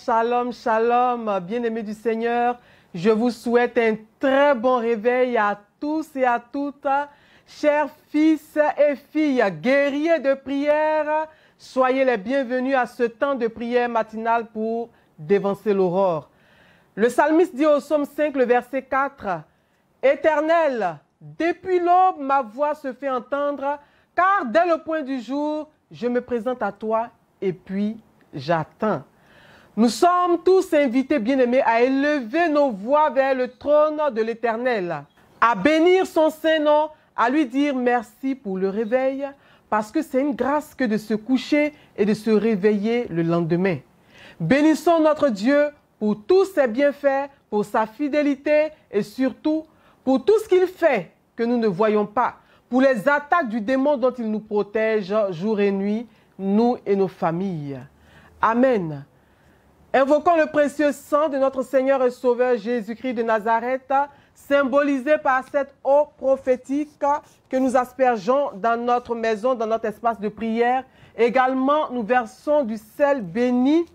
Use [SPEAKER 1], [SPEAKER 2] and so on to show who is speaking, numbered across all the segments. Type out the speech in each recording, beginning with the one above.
[SPEAKER 1] Shalom, shalom, bien-aimés du Seigneur. Je vous souhaite un très bon réveil à tous et à toutes. Chers fils et filles, guerriers de prière, soyez les bienvenus à ce temps de prière matinale pour dévancer l'aurore. Le psalmiste dit au psaume 5, le verset 4, « Éternel, depuis l'aube, ma voix se fait entendre, car dès le point du jour, je me présente à toi et puis j'attends. » Nous sommes tous invités, bien-aimés, à élever nos voix vers le trône de l'Éternel, à bénir son Saint-Nom, à lui dire merci pour le réveil, parce que c'est une grâce que de se coucher et de se réveiller le lendemain. Bénissons notre Dieu pour tous ses bienfaits, pour sa fidélité et surtout pour tout ce qu'il fait que nous ne voyons pas, pour les attaques du démon dont il nous protège jour et nuit, nous et nos familles. Amen. Invoquons le précieux sang de notre Seigneur et Sauveur Jésus-Christ de Nazareth, symbolisé par cette eau prophétique que nous aspergeons dans notre maison, dans notre espace de prière. Également, nous versons du sel béni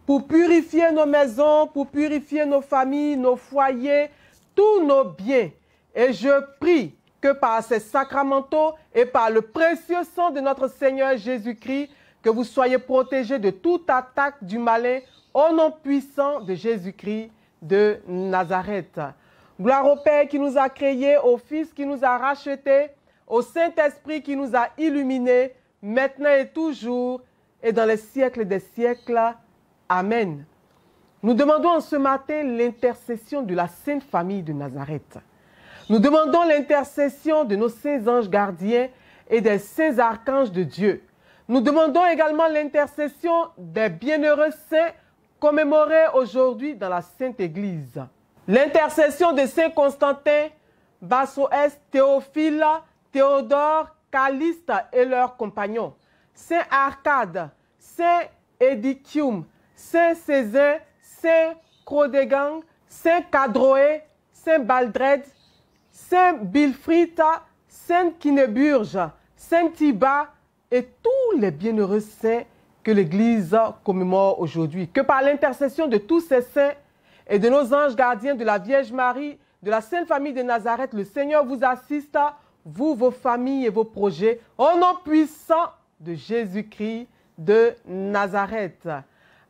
[SPEAKER 1] pour purifier nos maisons, pour purifier nos familles, nos foyers, tous nos biens. Et je prie que par ces sacramentaux et par le précieux sang de notre Seigneur Jésus-Christ, que vous soyez protégés de toute attaque du malin, au nom puissant de Jésus-Christ de Nazareth. Gloire au Père qui nous a créés, au Fils qui nous a rachetés, au Saint-Esprit qui nous a illuminés, maintenant et toujours, et dans les siècles des siècles. Amen. Nous demandons en ce matin l'intercession de la Sainte Famille de Nazareth. Nous demandons l'intercession de nos saints anges gardiens et des saints archanges de Dieu. Nous demandons également l'intercession des bienheureux saints commémorés aujourd'hui dans la Sainte Église. L'intercession de Saint Constantin, Bassoès, Théophile, Théodore, Caliste et leurs compagnons, Saint Arcade, Saint Édicium, Saint Césaire, Saint Crodégang, Saint Cadroé, Saint Baldred, Saint Bilfrita, Saint Kinéburge, Saint Thiba et tous les bienheureux saints que l'Église commémore aujourd'hui. Que par l'intercession de tous ces saints et de nos anges gardiens, de la Vierge Marie, de la Sainte Famille de Nazareth, le Seigneur vous assiste, vous, vos familles et vos projets, au nom puissant de Jésus-Christ de Nazareth.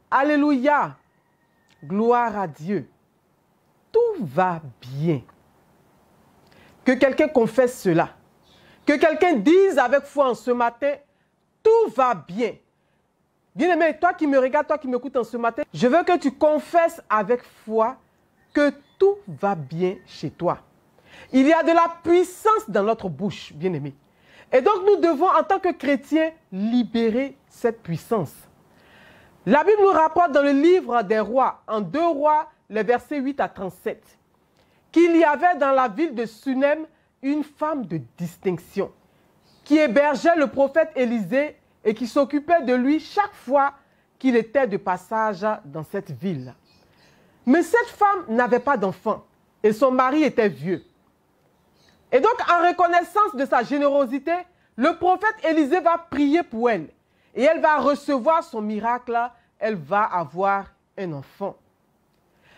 [SPEAKER 1] Alléluia! Gloire à Dieu. Tout va bien. Que quelqu'un confesse cela. Que quelqu'un dise avec foi en ce matin, tout va bien. Bien-aimé, toi qui me regardes, toi qui m'écoutes en ce matin, je veux que tu confesses avec foi que tout va bien chez toi. Il y a de la puissance dans notre bouche, bien-aimé. Et donc nous devons, en tant que chrétiens, libérer cette puissance. La Bible nous rapporte dans le livre des rois, en 2 Rois, les versets 8 à 37, qu'il y avait dans la ville de Sunem une femme de distinction qui hébergeait le prophète Élisée et qui s'occupait de lui chaque fois qu'il était de passage dans cette ville. Mais cette femme n'avait pas d'enfant et son mari était vieux. Et donc, en reconnaissance de sa générosité, le prophète Élisée va prier pour elle et elle va recevoir son miracle, elle va avoir un enfant.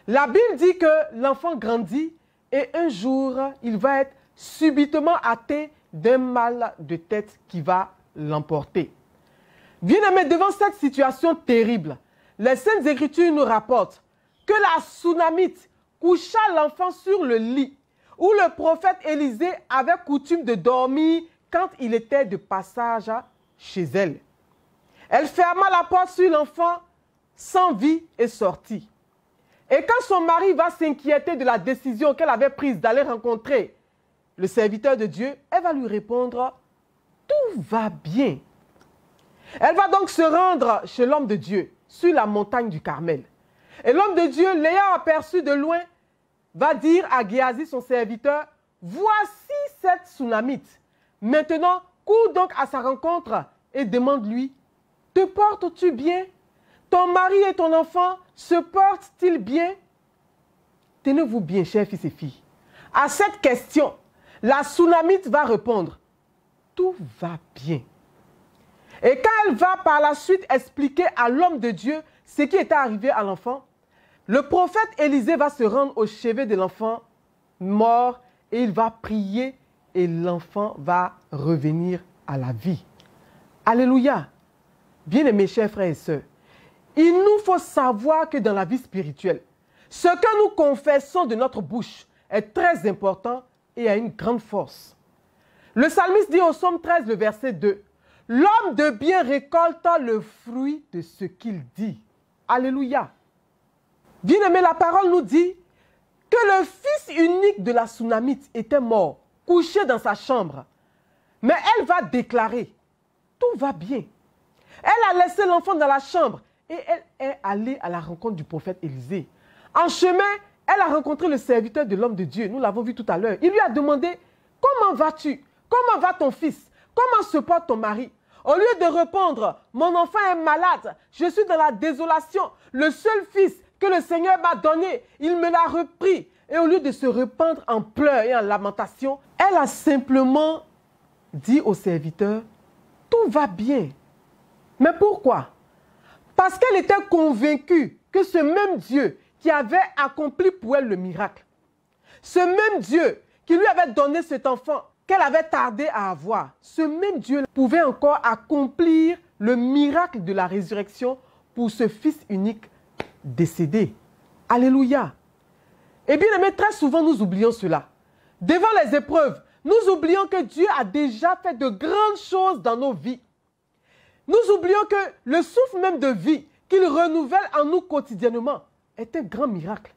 [SPEAKER 1] La Bible dit que l'enfant grandit et un jour, il va être subitement atteint d'un mal de tête qui va l'emporter. Bien-aimés, devant cette situation terrible, les Saintes Écritures nous rapportent que la Sunamite coucha l'enfant sur le lit où le prophète Élisée avait coutume de dormir quand il était de passage chez elle. Elle ferma la porte sur l'enfant sans vie et sortit. Et quand son mari va s'inquiéter de la décision qu'elle avait prise d'aller rencontrer le serviteur de Dieu, elle va lui répondre « Tout va bien ». Elle va donc se rendre chez l'homme de Dieu, sur la montagne du Carmel. Et l'homme de Dieu, l'ayant aperçu de loin, va dire à Géasi, son serviteur, « Voici cette Sunamite. Maintenant, cours donc à sa rencontre et demande-lui, « Te portes-tu bien? Ton mari et ton enfant se portent-ils bien ?» Tenez-vous bien, chers fils et filles. À cette question, la Sunamite va répondre, « Tout va bien. » Et quand elle va par la suite expliquer à l'homme de Dieu ce qui était arrivé à l'enfant, le prophète Élisée va se rendre au chevet de l'enfant mort et il va prier et l'enfant va revenir à la vie. Alléluia. Bien-aimés chers frères et sœurs, il nous faut savoir que dans la vie spirituelle, ce que nous confessons de notre bouche est très important et a une grande force. Le psalmiste dit au psaume 13, le verset 2, « L'homme de bien récolte le fruit de ce qu'il dit. » Alléluia. Bien-aimé, la parole nous dit que le fils unique de la Sunamite était mort, couché dans sa chambre. Mais elle va déclarer, tout va bien. Elle a laissé l'enfant dans la chambre et elle est allée à la rencontre du prophète Élisée. En chemin, elle a rencontré le serviteur de l'homme de Dieu. Nous l'avons vu tout à l'heure. Il lui a demandé, comment vas-tu? Comment va ton fils? Comment se porte ton mari? Au lieu de répondre, mon enfant est malade, je suis dans la désolation, le seul fils que le Seigneur m'a donné, il me l'a repris. Et au lieu de se répandre en pleurs et en lamentations, elle a simplement dit au serviteur, tout va bien. Mais pourquoi? Parce qu'elle était convaincue que ce même Dieu qui avait accompli pour elle le miracle, ce même Dieu qui lui avait donné cet enfant qu'elle avait tardé à avoir, ce même Dieu pouvait encore accomplir le miracle de la résurrection pour ce fils unique décédé. Alléluia. Et bien aimé, très souvent nous oublions cela. Devant les épreuves, nous oublions que Dieu a déjà fait de grandes choses dans nos vies. Nous oublions que le souffle même de vie qu'il renouvelle en nous quotidiennement est un grand miracle.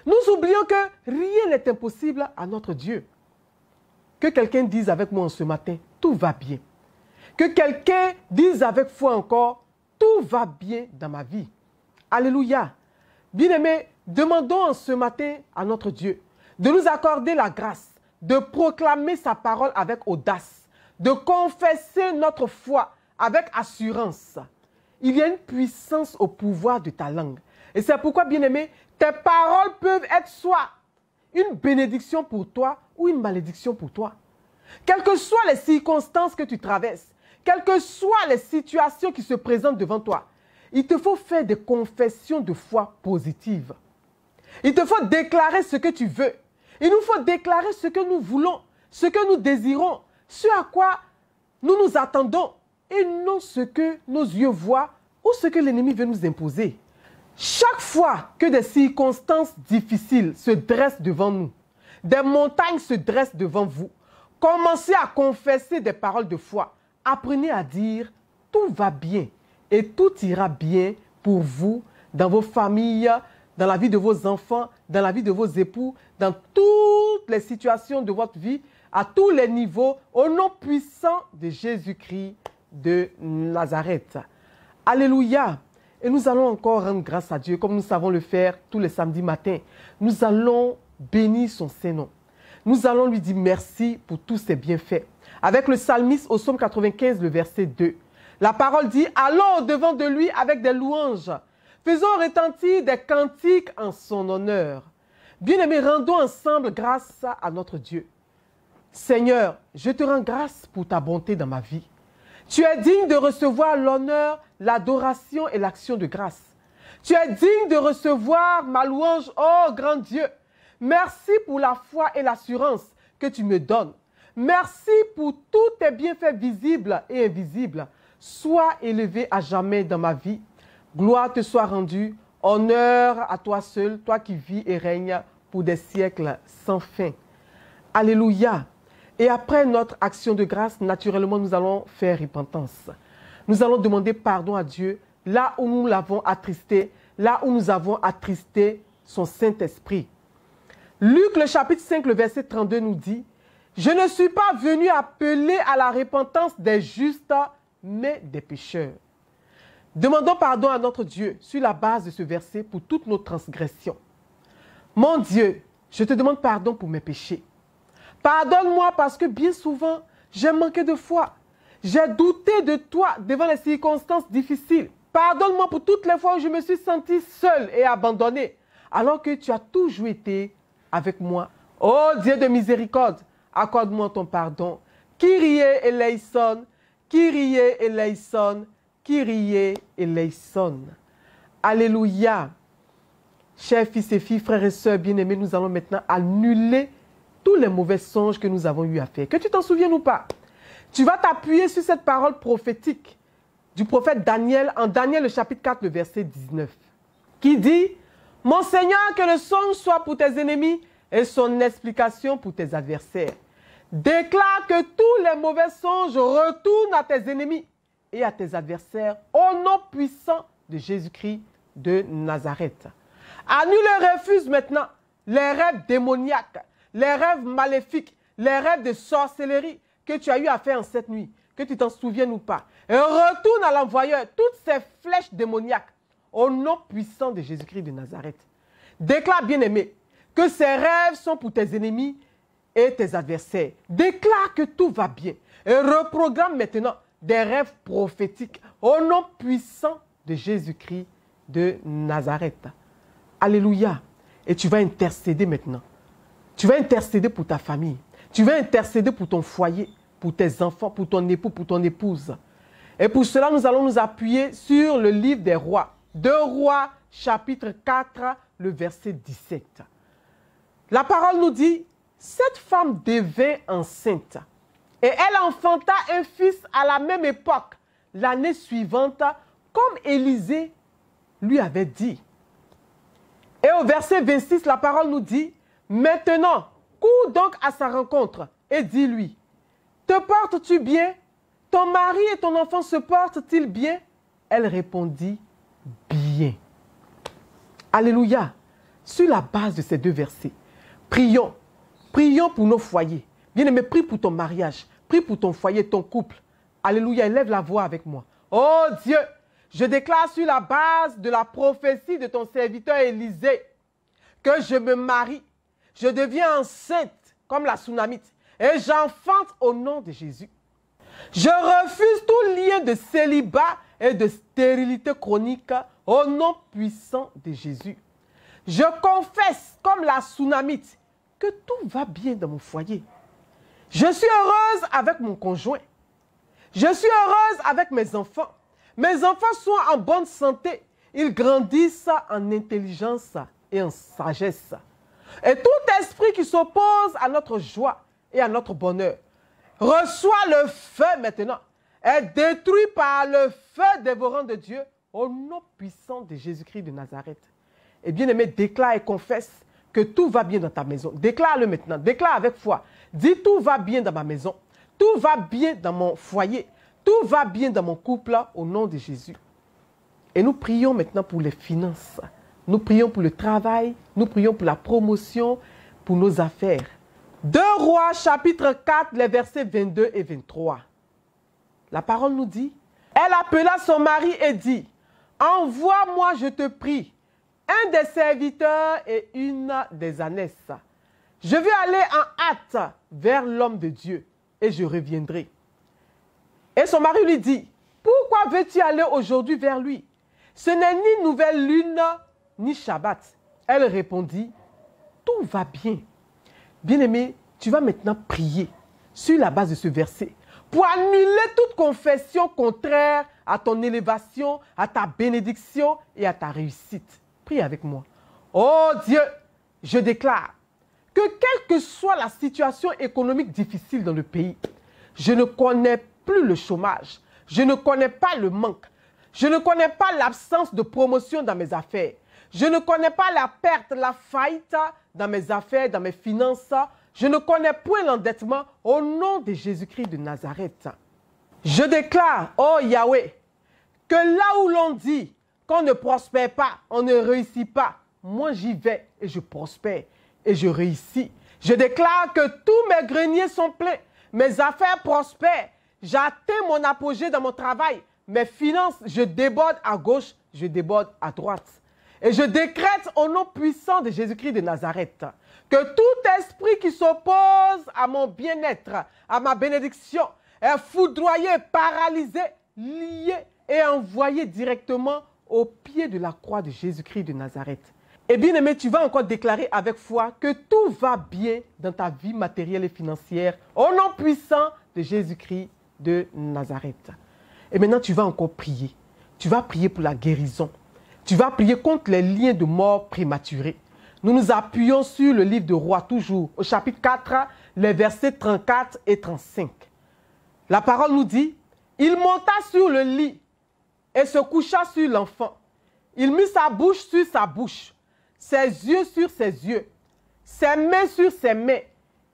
[SPEAKER 1] Nous oublions que rien n'est impossible à notre Dieu. Que quelqu'un dise avec moi ce matin, tout va bien. Que quelqu'un dise avec foi encore, tout va bien dans ma vie. Alléluia. Bien-aimés, demandons en ce matin à notre Dieu de nous accorder la grâce, de proclamer sa parole avec audace, de confesser notre foi avec assurance. Il y a une puissance au pouvoir de ta langue. Et c'est pourquoi, bien-aimé, tes paroles peuvent être soit une bénédiction pour toi ou une malédiction pour toi. Quelles que soient les circonstances que tu traverses, quelles que soient les situations qui se présentent devant toi, il te faut faire des confessions de foi positives. Il te faut déclarer ce que tu veux. Il nous faut déclarer ce que nous voulons, ce que nous désirons, ce à quoi nous nous attendons et non ce que nos yeux voient ou ce que l'ennemi veut nous imposer. Chaque fois que des circonstances difficiles se dressent devant nous, des montagnes se dressent devant vous, commencez à confesser des paroles de foi. Apprenez à dire « tout va bien » et tout ira bien pour vous, dans vos familles, dans la vie de vos enfants, dans la vie de vos époux, dans toutes les situations de votre vie, à tous les niveaux, au nom puissant de Jésus-Christ de Nazareth. Alléluia. Et nous allons encore rendre grâce à Dieu, comme nous savons le faire tous les samedis matins. Nous allons bénir son Saint-Nom. Nous allons lui dire merci pour tous ses bienfaits. Avec le psalmiste au psaume 95, le verset 2. La parole dit, allons au-devant de lui avec des louanges. Faisons retentir des cantiques en son honneur. Bien-aimés, rendons ensemble grâce à notre Dieu. Seigneur, je te rends grâce pour ta bonté dans ma vie. Tu es digne de recevoir l'honneur, l'adoration et l'action de grâce. Tu es digne de recevoir ma louange, oh grand Dieu. Merci pour la foi et l'assurance que tu me donnes. Merci pour tous tes bienfaits visibles et invisibles. Sois élevé à jamais dans ma vie. Gloire te soit rendue, honneur à toi seul, toi qui vis et règnes pour des siècles sans fin. Alléluia. Et après notre action de grâce, naturellement, nous allons faire repentance. Nous allons demander pardon à Dieu là où nous l'avons attristé, là où nous avons attristé son Saint-Esprit. Luc, le chapitre 5, le verset 32 nous dit, « Je ne suis pas venu appeler à la repentance des justes, mais des pécheurs. » Demandons pardon à notre Dieu sur la base de ce verset pour toutes nos transgressions. Mon Dieu, je te demande pardon pour mes péchés. Pardonne-moi parce que bien souvent, j'ai manqué de foi. J'ai douté de toi devant les circonstances difficiles. Pardonne-moi pour toutes les fois où je me suis senti seul et abandonné, alors que tu as toujours été avec moi. Oh Dieu de miséricorde, accorde-moi ton pardon. Kyrie eleison, Kyrie eleison, Kyrie eleison. Alléluia. Chers fils et filles, frères et sœurs bien-aimés, nous allons maintenant annuler tous les mauvais songes que nous avons eu à faire. Que tu t'en souviennes ou pas, tu vas t'appuyer sur cette parole prophétique du prophète Daniel, en Daniel le chapitre 4, le verset 19, qui dit « Mon Seigneur, que le songe soit pour tes ennemis et son explication pour tes adversaires. Déclare que tous les mauvais songes retournent à tes ennemis et à tes adversaires au nom puissant de Jésus-Christ de Nazareth. » Annule et refuse maintenant les rêves démoniaques, les rêves maléfiques, les rêves de sorcellerie que tu as eu à faire en cette nuit, que tu t'en souviennes ou pas. Et retourne à l'envoyeur toutes ces flèches démoniaques au nom puissant de Jésus-Christ de Nazareth. Déclare, bien-aimé, que ces rêves sont pour tes ennemis et tes adversaires. Déclare que tout va bien et reprogramme maintenant des rêves prophétiques au nom puissant de Jésus-Christ de Nazareth. Alléluia. Et tu vas intercéder maintenant. Tu vas intercéder pour ta famille. Tu vas intercéder pour ton foyer, pour tes enfants, pour ton époux, pour ton épouse. Et pour cela, nous allons nous appuyer sur le livre des rois. 2 Rois, chapitre 4, le verset 17. La parole nous dit, cette femme devint enceinte et elle enfanta un fils à la même époque, l'année suivante, comme Élisée lui avait dit. Et au verset 26, la parole nous dit, maintenant, cours donc à sa rencontre et dis-lui, te portes-tu bien? Ton mari et ton enfant se portent-ils bien? Elle répondit, bien. Alléluia. Sur la base de ces 2 versets, prions. Prions pour nos foyers. Bien-aimé, prie pour ton mariage. Prie pour ton foyer, ton couple. Alléluia. Élève la voix avec moi. Oh Dieu, je déclare sur la base de la prophétie de ton serviteur Élisée que je me marie. Je deviens enceinte comme la Sunamite et j'enfante au nom de Jésus. Je refuse tout lien de célibat et de stérilité chronique au nom puissant de Jésus. Je confesse comme la Sunamite que tout va bien dans mon foyer. Je suis heureuse avec mon conjoint. Je suis heureuse avec mes enfants. Mes enfants sont en bonne santé. Ils grandissent en intelligence et en sagesse. Et tout esprit qui s'oppose à notre joie et à notre bonheur reçoit le feu maintenant. Est détruit par le feu dévorant de Dieu au nom puissant de Jésus-Christ de Nazareth. Et bien aimé, déclare et confesse que tout va bien dans ta maison. Déclare-le maintenant. Déclare avec foi. Dis tout va bien dans ma maison. Tout va bien dans mon foyer. Tout va bien dans mon couple au nom de Jésus. Et nous prions maintenant pour les finances. Nous prions pour le travail. Nous prions pour la promotion, pour nos affaires. 2 Rois, chapitre 4, les versets 22 et 23. La parole nous dit, elle appela son mari et dit, envoie-moi, je te prie, un des serviteurs et une des ânesses. Je vais aller en hâte vers l'homme de Dieu et je reviendrai. Et son mari lui dit, pourquoi veux-tu aller aujourd'hui vers lui? Ce n'est ni nouvelle lune, ni Shabbat. Elle répondit, tout va bien. Bien-aimé, tu vas maintenant prier sur la base de ce verset pour annuler toute confession contraire à ton élévation, à ta bénédiction et à ta réussite. Prie avec moi. Oh Dieu, je déclare que quelle que soit la situation économique difficile dans le pays, je ne connais plus le chômage, je ne connais pas le manque, je ne connais pas l'absence de promotion dans mes affaires, je ne connais pas la perte, la faillite dans mes affaires, dans mes finances, je ne connais point l'endettement au nom de Jésus-Christ de Nazareth. Je déclare, oh Yahweh, que là où l'on dit qu'on ne prospère pas, on ne réussit pas, moi j'y vais et je prospère et je réussis. Je déclare que tous mes greniers sont pleins, mes affaires prospèrent, j'atteins mon apogée dans mon travail, mes finances, je déborde à gauche, je déborde à droite. Et je décrète au nom puissant de Jésus-Christ de Nazareth que tout esprit qui s'oppose à mon bien-être, à ma bénédiction, est foudroyé, paralysé, lié et envoyé directement au pied de la croix de Jésus-Christ de Nazareth. Et bien aimé, tu vas encore déclarer avec foi que tout va bien dans ta vie matérielle et financière au nom puissant de Jésus-Christ de Nazareth. Et maintenant, tu vas encore prier. Tu vas prier pour la guérison. Tu vas prier contre les liens de mort prématurés. Nous nous appuyons sur le livre de Rois, toujours, au chapitre 4, les versets 34 et 35. La parole nous dit, « Il monta sur le lit et se coucha sur l'enfant. Il mit sa bouche sur sa bouche, ses yeux sur ses yeux, ses mains sur ses mains,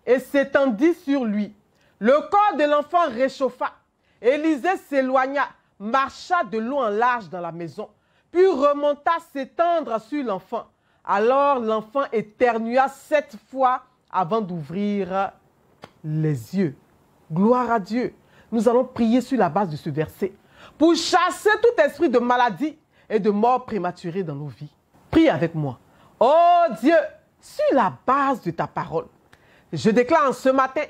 [SPEAKER 1] et s'étendit sur lui. Le corps de l'enfant réchauffa. Élisée s'éloigna, marcha de long en large dans la maison, puis remonta s'étendre sur l'enfant. Alors l'enfant éternua 7 fois avant d'ouvrir les yeux. » Gloire à Dieu. Nous allons prier sur la base de ce verset pour chasser tout esprit de maladie et de mort prématurée dans nos vies. Prie avec moi. Oh Dieu, sur la base de ta parole, je déclare en ce matin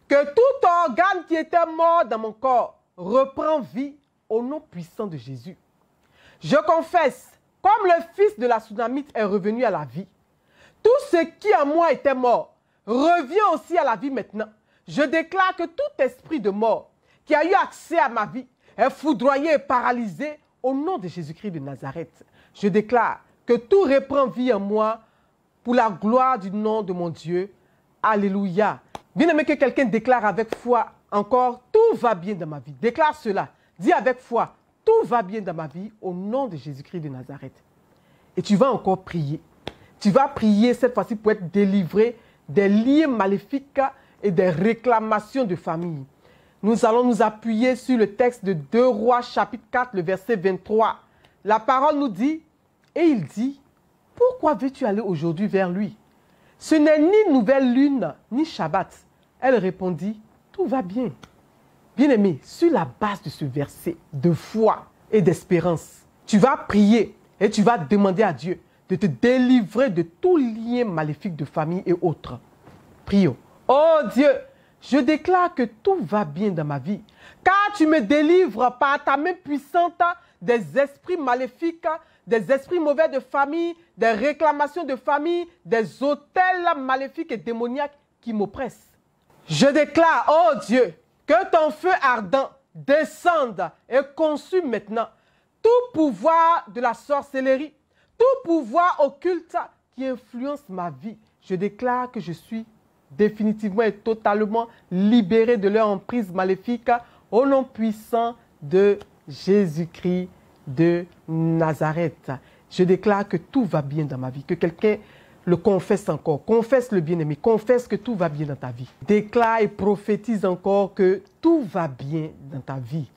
[SPEAKER 1] que tout organe qui était mort dans mon corps reprend vie au nom puissant de Jésus. Je confesse, comme le fils de la Sunamite est revenu à la vie, tout ce qui en moi était mort revient aussi à la vie maintenant. Je déclare que tout esprit de mort qui a eu accès à ma vie est foudroyé et paralysé au nom de Jésus-Christ de Nazareth. Je déclare que tout reprend vie en moi pour la gloire du nom de mon Dieu. Alléluia. Bien-aimé, que quelqu'un déclare avec foi encore, tout va bien dans ma vie. Déclare cela. Dis avec foi, tout va bien dans ma vie au nom de Jésus-Christ de Nazareth. Et tu vas encore prier. Tu vas prier cette fois-ci pour être délivré des liens maléfiques et des réclamations de famille. Nous allons nous appuyer sur le texte de 2 Rois, chapitre 4, le verset 23. La parole nous dit, et il dit, « Pourquoi veux-tu aller aujourd'hui vers lui? Ce n'est ni nouvelle lune, ni Shabbat. » Elle répondit, « Tout va bien. » Bien-aimé, sur la base de ce verset de foi et d'espérance, tu vas prier et tu vas demander à Dieu de te délivrer de tout lien maléfique de famille et autres. Prions. Oh Dieu, je déclare que tout va bien dans ma vie, car tu me délivres par ta main puissante des esprits maléfiques, des esprits mauvais de famille, des réclamations de famille, des autels maléfiques et démoniaques qui m'oppressent. Je déclare, oh Dieu, que ton feu ardent descende et consume maintenant tout pouvoir de la sorcellerie, tout pouvoir occulte qui influence ma vie. Je déclare que je suis définitivement et totalement libéré de leur emprise maléfique au nom puissant de Jésus-Christ de Nazareth. Je déclare que tout va bien dans ma vie, que quelqu'un le confesse encore. Confesse le bien-aimé, confesse que tout va bien dans ta vie. Déclare et prophétise encore que tout va bien dans ta vie.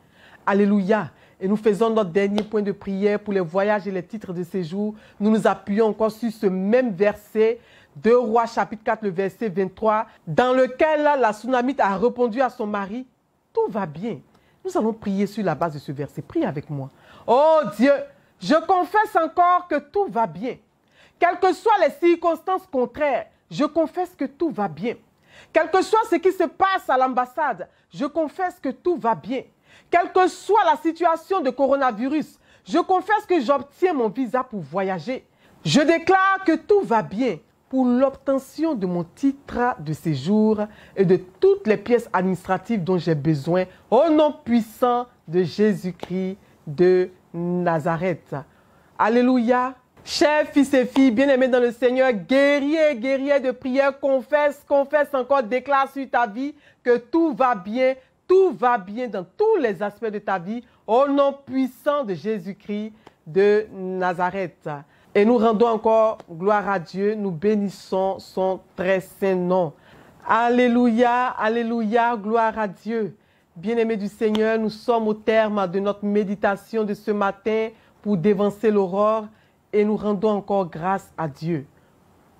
[SPEAKER 1] Alléluia. Et nous faisons notre dernier point de prière pour les voyages et les titres de séjour. Nous nous appuyons encore sur ce même verset, 2 Rois chapitre 4, le verset 23, dans lequel la Sunamite a répondu à son mari, « Tout va bien. » Nous allons prier sur la base de ce verset. Prie avec moi. Oh Dieu, je confesse encore que tout va bien. Quelles que soient les circonstances contraires, je confesse que tout va bien. Quel que soit ce qui se passe à l'ambassade, je confesse que tout va bien. Quelle que soit la situation de coronavirus, je confesse que j'obtiens mon visa pour voyager. Je déclare que tout va bien pour l'obtention de mon titre de séjour et de toutes les pièces administratives dont j'ai besoin au nom puissant de Jésus-Christ de Nazareth. Alléluia. Chers fils et filles, bien-aimés dans le Seigneur, guerriers et guerrières de prière, confesse encore, déclare sur ta vie que tout va bien dans tous les aspects de ta vie, au nom puissant de Jésus-Christ de Nazareth. Et nous rendons encore gloire à Dieu, nous bénissons son très saint nom. Alléluia, alléluia, gloire à Dieu. Bien-aimés du Seigneur, nous sommes au terme de notre méditation de ce matin pour dévancer l'aurore. Et nous rendons encore grâce à Dieu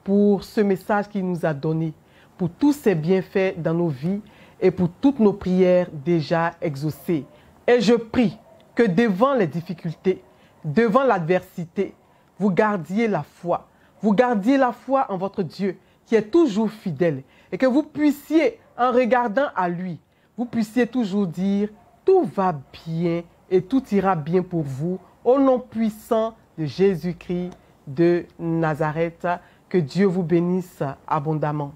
[SPEAKER 1] pour ce message qu'il nous a donné, pour tous ses bienfaits dans nos vies et pour toutes nos prières déjà exaucées. Et je prie que devant les difficultés, devant l'adversité, vous gardiez la foi. Vous gardiez la foi en votre Dieu qui est toujours fidèle et que vous puissiez, en regardant à lui, vous puissiez toujours dire « Tout va bien et tout ira bien pour vous au nom puissant de Jésus-Christ de Nazareth. » Que Dieu vous bénisse abondamment.